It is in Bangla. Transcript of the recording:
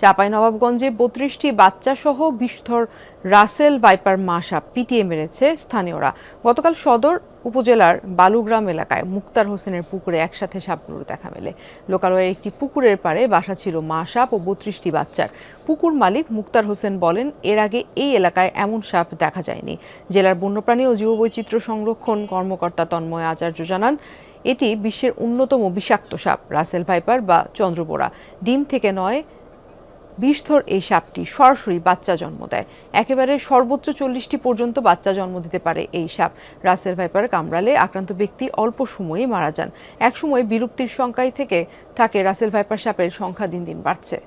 চাঁপাইনবাবগঞ্জে ৩২টি বাচ্চাসহ বিষধর রাসেল ভাইপার মা সাপ পিটিয়ে মেরেছে স্থানীয়রা। গতকাল সদর উপজেলার বালুগ্রাম এলাকায় মুক্তার হোসেনের পুকুরে একসাথে সাপগুলোর দেখা মেলে। লোকালয়ের একটি পুকুরের পাড়ে বাসা ছিল মা সাপ ও ৩২টি বাচ্চার। পুকুর মালিক মুক্তার হোসেন বলেন, এর আগে এই এলাকায় এমন সাপ দেখা যায়নি। জেলার বন্যপ্রাণী ও জীববৈচিত্র্য সংরক্ষণ কর্মকর্তা তন্ময় আচার্য জানান, এটি বিশ্বের অন্যতম বিষাক্ত সাপ রাসেল ভাইপার বা চন্দ্রবোরা। ডিম থেকে নয়, বিষধর এই সাপটি সরাসরি বাচ্চা জন্ম দেয়। একেবারে সর্বোচ্চ 40টি পর্যন্ত বাচ্চা জন্ম দিতে পারে এই সাপ। রাসেল ভাইপার কামড়ালে আক্রান্ত ব্যক্তি অল্প সময়েই মারা যান। একসময় বিলুপ্তির শঙ্কায় থাকে রাসেল ভাইপার সাপের সংখ্যা দিন দিন বাড়ছে।